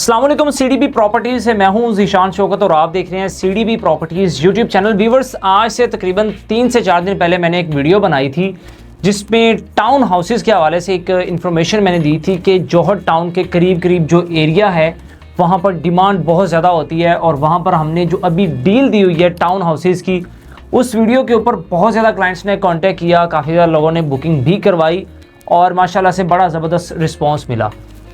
अस्सलाम वालेकुम, CDB properties से मैं हूं ज़ीशान शौकत और आप देख रहे हैं CDB properties YouTube channel. Viewers, आज से तकरीबन 3 से 4 दिन पहले मैंने एक वीडियो बनाई थी जिसमें टाउन हाउसेस के हवाले से एक इन्फॉर्मेशन मैंने दी थी कि जौहर टाउन के करीब करीब जो एरिया है वहाँ पर डिमांड बहुत ज़्यादा होती है और वहाँ पर हमने जो अभी डील दी हुई है टाउन हाउसेस की, उस वीडियो के ऊपर बहुत ज़्यादा क्लाइंट्स ने कॉन्टेक्ट किया, काफ़ी ज़्यादा लोगों ने बुकिंग भी करवाई और माशाल्लाह से बड़ा ज़बरदस्त रिस्पॉन्स मिला।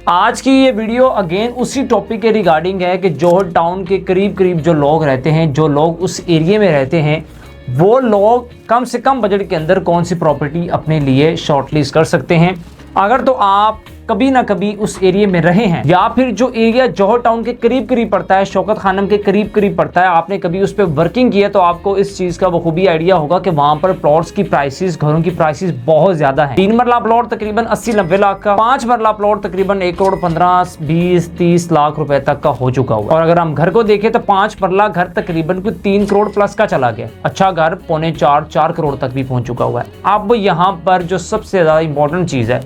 आज की ये वीडियो अगेन उसी टॉपिक के रिगार्डिंग है कि जौहर टाउन के करीब करीब जो लोग रहते हैं, जो लोग उस एरिया में रहते हैं, वो लोग कम से कम बजट के अंदर कौन सी प्रॉपर्टी अपने लिए शॉर्टलिस्ट कर सकते हैं। अगर तो आप कभी ना कभी उस एरिया में रहे हैं या फिर जो एरिया जौहर टाउन के करीब करीब पड़ता है, शौकत खानम के करीब करीब पड़ता है, आपने कभी उस पर वर्किंग की है तो आपको इस चीज़ का बखूबी आइडिया होगा कि वहाँ पर प्लॉट्स की प्राइसेस, घरों की प्राइसेस बहुत ज़्यादा है। 3 मरला प्लॉट तकरीबन 80-90 लाख का, 5 मरला प्लॉट तकरीबन 1 करोड़ 15-20-30 लाख रुपए तक का हो चुका हुआ। और अगर हम घर को देखें तो 5 मरला घर तकरीबन कोई 3 करोड़ प्लस का चला गया। अच्छा घर 3.25-4 करोड़ तक भी पहुंच चुका हुआ है। अब यहाँ पर जो सबसे ज़्यादा इंपॉर्टेंट चीज़ है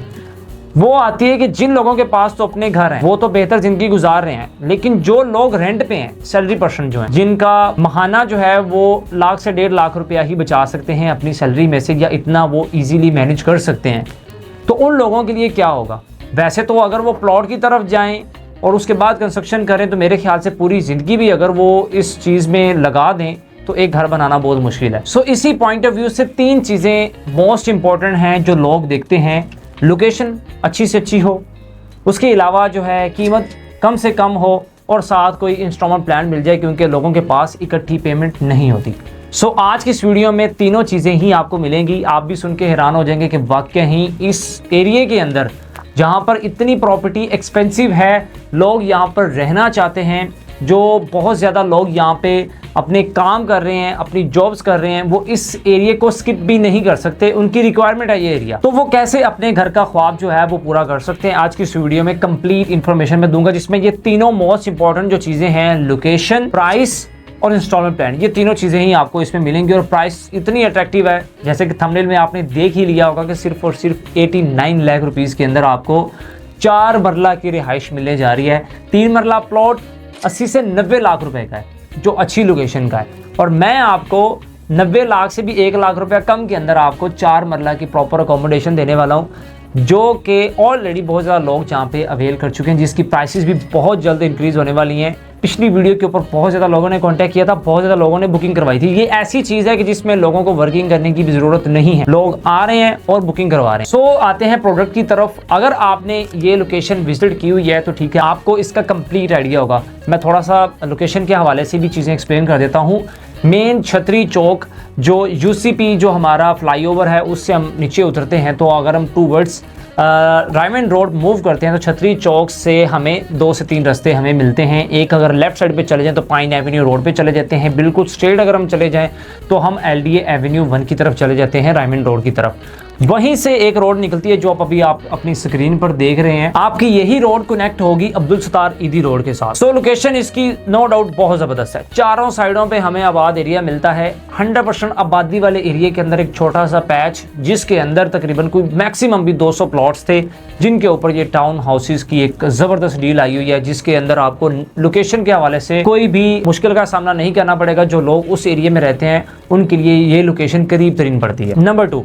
वो आती है कि जिन लोगों के पास तो अपने घर हैं, वो तो बेहतर जिंदगी गुजार रहे हैं, लेकिन जो लोग रेंट पे हैं, सैलरी पर्सन जो हैं, जिनका महाना जो है वो लाख से 1.5 लाख रुपया ही बचा सकते हैं अपनी सैलरी में से, या इतना वो इजीली मैनेज कर सकते हैं, तो उन लोगों के लिए क्या होगा। वैसे तो अगर वो प्लॉट की तरफ जाएं और उसके बाद कंस्ट्रक्शन करें तो मेरे ख्याल से पूरी ज़िंदगी भी अगर वो इस चीज़ में लगा दें तो एक घर बनाना बहुत मुश्किल है। सो इसी पॉइंट ऑफ व्यू से 3 चीज़ें मोस्ट इंपॉर्टेंट हैं जो लोग देखते हैं। लोकेशन अच्छी से अच्छी हो, उसके अलावा जो है कीमत कम से कम हो और साथ कोई इंस्टॉलमेंट प्लान मिल जाए, क्योंकि लोगों के पास इकट्ठी पेमेंट नहीं होती। सो आज की इस वीडियो में तीनों चीज़ें ही आपको मिलेंगी। आप भी सुन के हैरान हो जाएंगे कि वाकई ही इस एरिया के अंदर जहाँ पर इतनी प्रॉपर्टी एक्सपेंसिव है, लोग यहाँ पर रहना चाहते हैं, जो बहुत ज़्यादा लोग यहाँ पे अपने काम कर रहे हैं, अपनी जॉब्स कर रहे हैं, वो इस एरिया को स्किप भी नहीं कर सकते, उनकी रिक्वायरमेंट है ये एरिया। तो वो कैसे अपने घर का ख्वाब जो है वो पूरा कर सकते हैं, आज की इस वीडियो में कंप्लीट इन्फॉर्मेशन मैं दूंगा, जिसमें ये तीनों मोस्ट इंपॉर्टेंट जो चीज़ें हैं, लोकेशन, प्राइस और इंस्टॉलमेंट प्लान, ये तीनों चीज़ें ही आपको इसमें मिलेंगी। और प्राइस इतनी अट्रैक्टिव है, जैसे कि थंबनेल में आपने देख ही लिया होगा कि सिर्फ और सिर्फ 89 लाख रुपीज़ के अंदर आपको 4 मरला की रिहाइश मिलने जा रही है। 3 मरला प्लॉट 80 से 90 लाख रुपए का है, जो अच्छी लोकेशन का है, और मैं आपको 90 लाख से भी 1 लाख रुपया कम के अंदर आपको 4 मरला की प्रॉपर अकोमोडेशन देने वाला हूँ, जो कि ऑलरेडी बहुत ज़्यादा लोग जहाँ पे अवेल कर चुके हैं, जिसकी प्राइसेस भी बहुत जल्द इंक्रीज़ होने वाली हैं। पिछली वीडियो के ऊपर बहुत ज़्यादा लोगों ने कांटेक्ट किया था, बहुत ज़्यादा लोगों ने बुकिंग करवाई थी। ये ऐसी चीज़ है कि जिसमें लोगों को वर्किंग करने की भी ज़रूरत नहीं है, लोग आ रहे हैं और बुकिंग करवा रहे हैं। सो आते हैं प्रोडक्ट की तरफ। अगर आपने ये लोकेशन विजिट की हुई है तो ठीक है, आपको इसका कंप्लीट आइडिया होगा। मैं थोड़ा सा लोकेशन के हवाले से भी चीज़ें एक्सप्लेन कर देता हूँ। मेन छतरी चौक जो यूसीपी जो हमारा फ्लाईओवर है उससे हम नीचे उतरते हैं, तो अगर हम टूवर्ड्स रायमंड रोड मूव करते हैं तो छतरी चौक से हमें 2 से 3 रास्ते हमें मिलते हैं। एक अगर लेफ्ट साइड पे चले जाएं तो पाइन एवेन्यू रोड पे चले जाते हैं, बिल्कुल स्ट्रेट अगर हम चले जाएं तो हम LDA एवेन्यू 1 की तरफ चले जाते हैं, रायमंड रोड की तरफ। वहीं से एक रोड निकलती है जो आप अपनी स्क्रीन पर देख रहे हैं। आपकी यही रोड कनेक्ट होगी अब्दुल सत्तार ईदी रोड के साथ। सो लोकेशन इसकी नो डाउट बहुत ज़बरदस्त है। चारों साइडों पे हमें आबाद एरिया मिलता है। 100% आबादी वाले एरिया के अंदर एक छोटा सा पैच, जिसके अंदर तकरीबन कोई मैक्सिमम भी 200 प्लॉट्स थे, जिनके ऊपर ये टाउन हाउसेस की एक ज़बरदस्त डील आई हुई है, जिसके अंदर आपको लोकेशन के हवाले से कोई भी मुश्किल का सामना नहीं करना पड़ेगा। जो लोग उस एरिया में रहते हैं उनके लिए ये लोकेशन करीब तरीन पड़ती है। नंबर 2,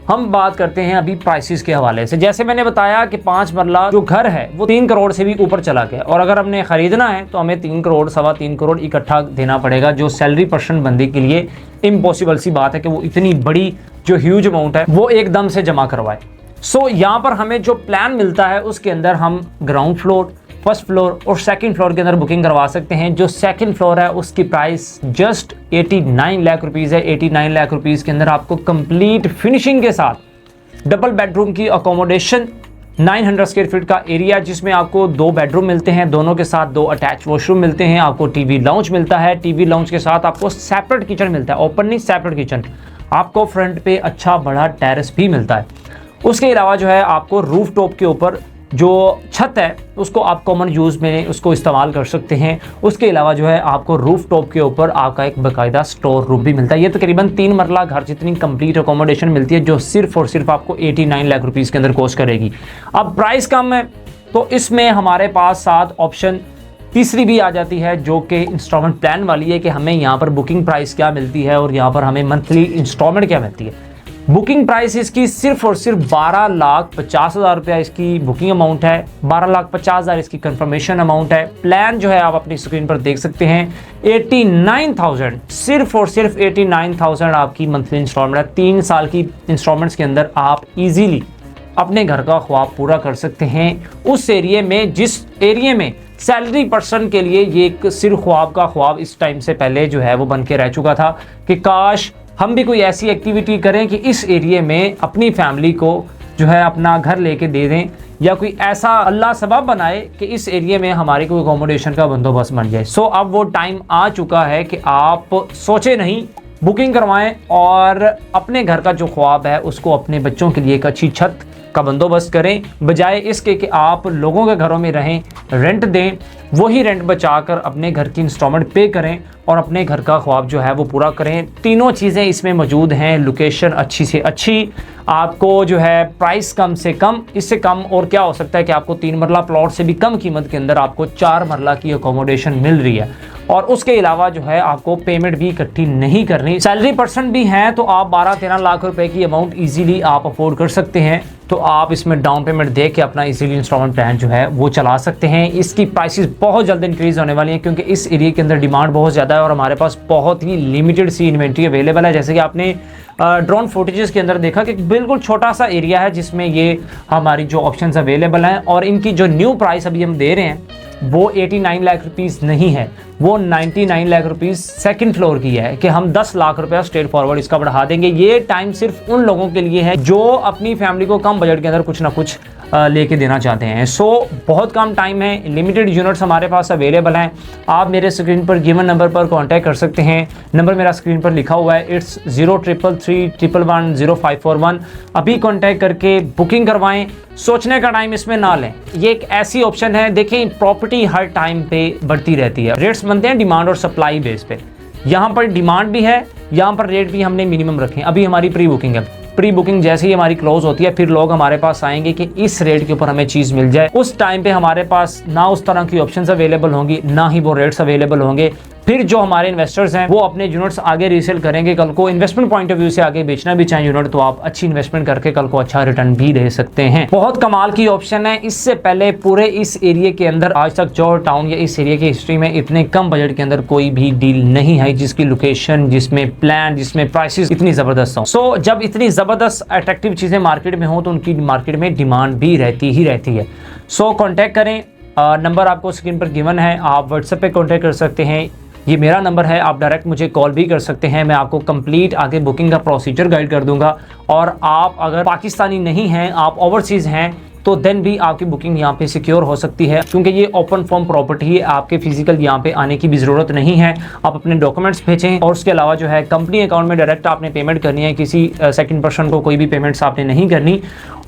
हम बात करते हैं अभी प्राइसेस के हवाले से। जैसे मैंने बताया कि 5 मरला जो घर है वो 3 करोड़ से भी ऊपर चला गया, और अगर हमने खरीदना है तो हमें 3 करोड़ 3.25 करोड़ इकट्ठा देना पड़ेगा, जो सैलरी पर्सन बंदे के लिए इम्पॉसिबल सी बात है कि वो इतनी बड़ी जो ह्यूज अमाउंट है वो एकदम से जमा करवाए। सो यहाँ पर हमें जो प्लान मिलता है उसके अंदर हम ग्राउंड फ्लोर, फर्स्ट फ्लोर और सेकंड फ्लोर के अंदर बुकिंग करवा सकते हैं। जो सेकंड फ्लोर है उसकी प्राइस जस्ट 89 लाख रुपीज़ है। 89 लाख रुपीज़ के अंदर आपको कंप्लीट फिनिशिंग के साथ डबल बेडरूम की अकोमोडेशन, 900 स्क्वायर फीट का एरिया, जिसमें आपको 2 बेडरूम मिलते हैं, दोनों के साथ 2 अटैच वॉशरूम मिलते हैं, आपको टीवी लाउंज मिलता है, टीवी लाउंज के साथ आपको सेपरेट किचन मिलता है, ओपन नहीं सेपरेट किचन, आपको फ्रंट पे अच्छा बड़ा टेरेस भी मिलता है। उसके अलावा जो है आपको रूफ टॉप के ऊपर जो छत है उसको आप कॉमन यूज़ में उसको इस्तेमाल कर सकते हैं। उसके अलावा जो है आपको रूफ टॉप के ऊपर आपका एक बाकायदा स्टोर रूम भी मिलता है। ये तकरीबन 3 मरला घर जितनी कंप्लीट अकोमोडेशन मिलती है, जो सिर्फ और सिर्फ आपको 89 लाख रुपीज़ के अंदर कॉस्ट करेगी। अब प्राइस कम है तो इसमें हमारे पास 7 ऑप्शन तीसरी भी आ जाती है जो कि इंस्टॉलमेंट प्लान वाली है कि हमें यहाँ पर बुकिंग प्राइस क्या मिलती है और यहाँ पर हमें मंथली इंस्टॉलमेंट क्या मिलती है। बुकिंग प्राइस इसकी सिर्फ और सिर्फ 12,50,000 रुपया इसकी बुकिंग अमाउंट है, 12,50,000 इसकी कंफर्मेशन अमाउंट है। प्लान जो है आप अपनी स्क्रीन पर देख सकते हैं 89,000, सिर्फ और सिर्फ 89,000 आपकी मंथली इंस्टॉलमेंट है। 3 साल की इंस्टॉलमेंट्स के अंदर आप इजीली अपने घर का ख्वाब पूरा कर सकते हैं उस एरिया में जिस एरिया में सैलरी पर्सन के लिए ये एक सिर्फ ख्वाब का ख्वाब इस टाइम से पहले जो है वो बन के रह चुका था कि काश हम भी कोई ऐसी एक्टिविटी करें कि इस एरिया में अपनी फैमिली को जो है अपना घर लेके दे दें, या कोई ऐसा अल्लाह सबब बनाए कि इस एरिया में हमारी कोई अकोमोडेशन का बंदोबस्त बन जाए। सो अब वो टाइम आ चुका है कि आप सोचे नहीं, बुकिंग करवाएं और अपने घर का जो ख्वाब है उसको अपने बच्चों के लिए एक अच्छी छत का बंदोबस्त करें, बजाय इसके कि आप लोगों के घरों में रहें, रेंट दें, वही रेंट बचाकर अपने घर की इंस्टॉलमेंट पे करें और अपने घर का ख्वाब जो है वो पूरा करें। तीनों चीज़ें इसमें मौजूद हैं, लोकेशन अच्छी से अच्छी, आपको जो है प्राइस कम से कम, इससे कम और क्या हो सकता है कि आपको 3 मरला प्लॉट से भी कम कीमत के अंदर आपको 4 मरला की अकोमोडेशन मिल रही है। और उसके अलावा जो है आपको पेमेंट भी इकट्ठी नहीं करनी। सैलरी पर्सन भी हैं तो आप 12-13 लाख रुपए की अमाउंट इजीली आप अफोर्ड कर सकते हैं, तो आप इसमें डाउन पेमेंट दे के अपना इजीली इंस्टॉलमेंट प्लान जो है वो चला सकते हैं। इसकी प्राइसेस बहुत जल्द इंक्रीज होने वाली हैं क्योंकि इस एरिया के अंदर डिमांड बहुत ज़्यादा है और हमारे पास बहुत ही लिमिटेड सी इन्वेंट्री अवेलेबल है। जैसे कि आपने ड्रोन फुटेजेस के अंदर देखा कि बिल्कुल छोटा सा एरिया है जिसमें ये हमारी जो ऑप्शंस अवेलेबल हैं, और इनकी जो न्यू प्राइस अभी हम दे रहे हैं वो 89 लाख रुपीज़ नहीं है, वो 99 लाख रुपीज़ सेकंड फ्लोर की है कि हम 10 लाख रुपया स्ट्रेट फॉरवर्ड इसका बढ़ा देंगे। ये टाइम सिर्फ उन लोगों के लिए है जो अपनी फैमिली को कम बजट के अंदर कुछ ना कुछ लेके देना चाहते हैं। सो बहुत कम टाइम है, लिमिटेड यूनिट्स हमारे पास अवेलेबल हैं। आप मेरे स्क्रीन पर गिवन नंबर पर कांटेक्ट कर सकते हैं। नंबर मेरा स्क्रीन पर लिखा हुआ है, इट्स 0333110541। अभी कांटेक्ट करके बुकिंग करवाएं, सोचने का टाइम इसमें ना लें। ये एक ऐसी ऑप्शन है, देखिए प्रॉपर्टी हर टाइम पे बढ़ती रहती है, रेट्स बनते हैं डिमांड और सप्लाई बेस पे। यहाँ पर डिमांड भी है, यहाँ पर रेट भी हमने मिनिमम रखे हैं। अभी हमारी प्री बुकिंग है, प्री बुकिंग जैसे ही हमारी क्लोज होती है फिर लोग हमारे पास आएंगे कि इस रेट के ऊपर हमें चीज़ मिल जाए। उस टाइम पे हमारे पास ना उस तरह की ऑप्शंस अवेलेबल होंगी, ना ही वो रेट्स अवेलेबल होंगे। फिर जो हमारे इन्वेस्टर्स हैं वो अपने यूनिट्स आगे रीसेल करेंगे। कल को इन्वेस्टमेंट पॉइंट ऑफ व्यू से आगे बेचना भी चाहे यूनिट तो आप अच्छी इन्वेस्टमेंट करके कल को अच्छा रिटर्न भी दे सकते हैं। बहुत कमाल की ऑप्शन है। इससे पहले पूरे इस एरिया के अंदर आज तक जौहर टाउन या इस एरिया की हिस्ट्री में इतने कम बजट के अंदर कोई भी डील नहीं है जिसकी लोकेशन, जिसमें प्लान, जिसमें प्राइसेस इतनी ज़बरदस्त हो। सो जब इतनी ज़बरदस्त अट्रैक्टिव चीज़ें मार्केट में हो तो उनकी मार्केट में डिमांड भी रहती ही रहती है। सो कॉन्टैक्ट करें, नंबर आपको स्क्रीन पर गिवन है, आप व्हाट्सएप पे कॉन्टैक्ट कर सकते हैं। ये मेरा नंबर है, आप डायरेक्ट मुझे कॉल भी कर सकते हैं। मैं आपको कंप्लीट आगे बुकिंग का प्रोसीजर गाइड कर दूंगा। और आप अगर पाकिस्तानी नहीं हैं, आप ओवरसीज़ हैं, तो देन भी आपकी बुकिंग यहाँ पे सिक्योर हो सकती है क्योंकि ये ओपन फॉर्म प्रॉपर्टी है। आपके फिजिकल यहाँ पे आने की भी ज़रूरत नहीं है। आप अपने डॉक्यूमेंट्स भेजें और उसके अलावा जो है कंपनी अकाउंट में डायरेक्ट आपने पेमेंट करनी है, किसी सेकंड पर्सन को कोई भी पेमेंट्स आपने नहीं करनी।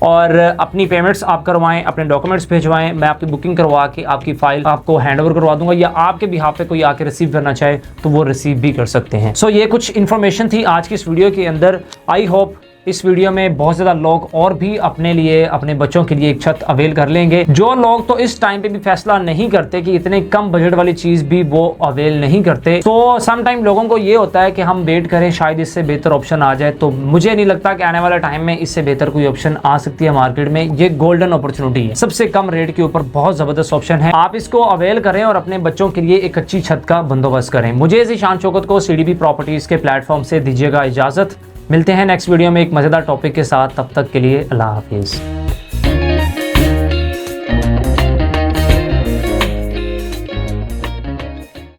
और अपनी पेमेंट्स आप करवाएं, अपने डॉक्यूमेंट्स भिजवाएं, मैं आपकी बुकिंग करवा के आपकी फ़ाइल आपको हैंड ओवर करवा दूंगा, या आपके बिहाफ पे कोई आके रिसीव करना चाहे तो वो रिसीव भी कर सकते हैं। सो ये कुछ इन्फॉर्मेशन थी आज की इस वीडियो के अंदर। आई होप इस वीडियो में बहुत ज़्यादा लोग और भी अपने लिए, अपने बच्चों के लिए एक छत अवेल कर लेंगे। जो लोग तो इस टाइम पे भी फैसला नहीं करते कि इतने कम बजट वाली चीज़ भी वो अवेल नहीं करते, तो सम टाइम लोगों को ये होता है कि हम वेट करें शायद इससे बेहतर ऑप्शन आ जाए। तो मुझे नहीं लगता कि आने वाले टाइम में इससे बेहतर कोई ऑप्शन आ सकती है मार्केट में। ये गोल्डन अपॉर्चुनिटी है, सबसे कम रेट के ऊपर बहुत ज़बरदस्त ऑप्शन है। आप इसको अवेल करें और अपने बच्चों के लिए एक अच्छी छत का बंदोबस्त करें। मुझे ज़ीशान शौकत को CDB प्रॉपर्टीज़ के प्लेटफॉर्म से दीजिएगा इजाज़त। मिलते हैं नेक्स्ट वीडियो में एक मज़ेदार टॉपिक के साथ, तब तक के लिए अल्लाह हाफिज़।